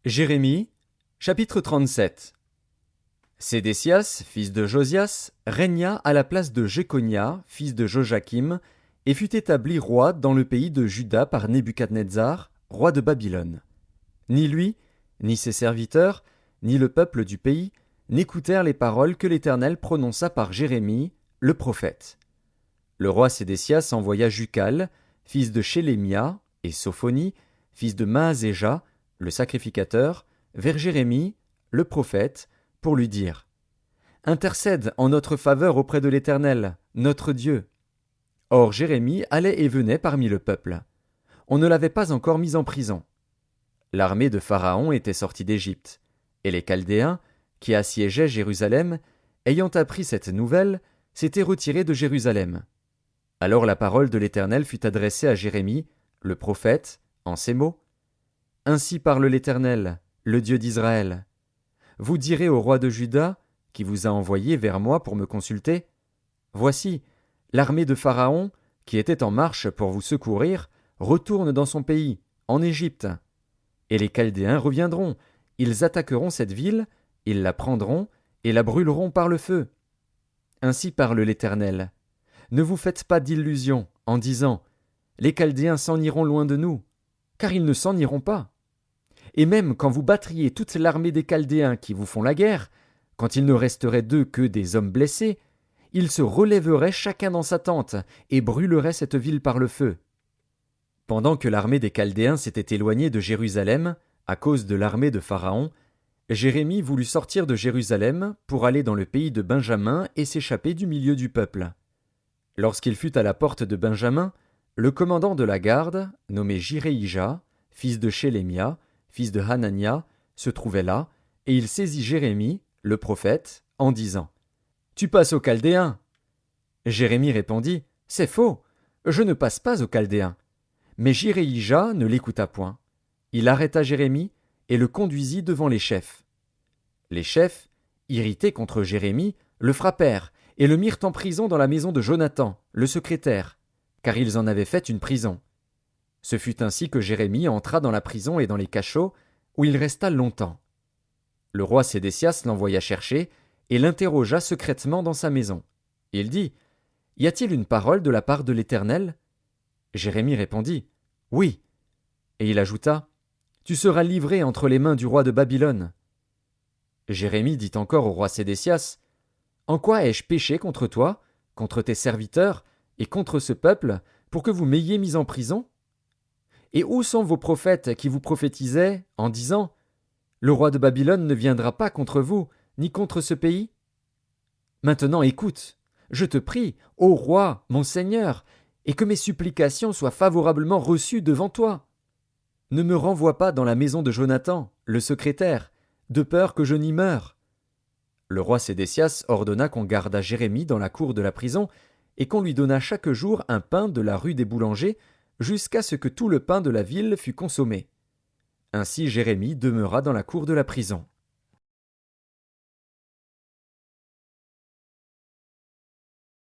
Jérémie, chapitre 37. Sédécias, fils de Josias, régna à la place de Jéconia, fils de Joachim, et fut établi roi dans le pays de Juda par Nebuchadnezzar, roi de Babylone. Ni lui, ni ses serviteurs, ni le peuple du pays, n'écoutèrent les paroles que l'Éternel prononça par Jérémie, le prophète. Le roi Sédécias envoya Jucal, fils de Shélémia, et Sophonie, fils de Maazéja, le sacrificateur, vers Jérémie, le prophète, pour lui dire « Intercède en notre faveur auprès de l'Éternel, notre Dieu. » Or Jérémie allait et venait parmi le peuple. On ne l'avait pas encore mis en prison. L'armée de Pharaon était sortie d'Égypte, et les Chaldéens, qui assiégeaient Jérusalem, ayant appris cette nouvelle, s'étaient retirés de Jérusalem. Alors la parole de l'Éternel fut adressée à Jérémie, le prophète, en ces mots. Ainsi parle l'Éternel, le Dieu d'Israël. Vous direz au roi de Juda, qui vous a envoyé vers moi pour me consulter, Voici, l'armée de Pharaon, qui était en marche pour vous secourir, retourne dans son pays, en Égypte. Et les Chaldéens reviendront, ils attaqueront cette ville, ils la prendront et la brûleront par le feu. Ainsi parle l'Éternel. Ne vous faites pas d'illusions en disant, les Chaldéens s'en iront loin de nous, car ils ne s'en iront pas. Et même quand vous battriez toute l'armée des Chaldéens qui vous font la guerre, quand il ne resterait d'eux que des hommes blessés, ils se relèveraient chacun dans sa tente et brûleraient cette ville par le feu. Pendant que l'armée des Chaldéens s'était éloignée de Jérusalem, à cause de l'armée de Pharaon, Jérémie voulut sortir de Jérusalem pour aller dans le pays de Benjamin et s'échapper du milieu du peuple. Lorsqu'il fut à la porte de Benjamin, le commandant de la garde, nommé Jireïja, fils de Shélémia, fils de Hanania, se trouvait là, et il saisit Jérémie, le prophète, en disant « Tu passes aux Chaldéens !» Jérémie répondit « C'est faux, je ne passe pas aux Chaldéens. » Mais Jireïja ne l'écouta point. Il arrêta Jérémie et le conduisit devant les chefs. Les chefs, irrités contre Jérémie, le frappèrent et le mirent en prison dans la maison de Jonathan, le secrétaire, car ils en avaient fait une prison. Ce fut ainsi que Jérémie entra dans la prison et dans les cachots, où il resta longtemps. Le roi Sédécias l'envoya chercher et l'interrogea secrètement dans sa maison. Il dit « Y a-t-il une parole de la part de l'Éternel » Jérémie répondit « Oui. » Et il ajouta « Tu seras livré entre les mains du roi de Babylone. » Jérémie dit encore au roi Sédécias « En quoi ai-je péché contre toi, contre tes serviteurs et contre ce peuple, pour que vous m'ayez mis en prison ? Et où sont vos prophètes qui vous prophétisaient en disant « Le roi de Babylone ne viendra pas contre vous, ni contre ce pays » Maintenant écoute, je te prie, ô roi, mon Seigneur, et que mes supplications soient favorablement reçues devant toi. Ne me renvoie pas dans la maison de Jonathan, le secrétaire, de peur que je n'y meure. Le roi Sédécias ordonna qu'on gardât Jérémie dans la cour de la prison et qu'on lui donnât chaque jour un pain de la rue des boulangers jusqu'à ce que tout le pain de la ville fût consommé. Ainsi Jérémie demeura dans la cour de la prison.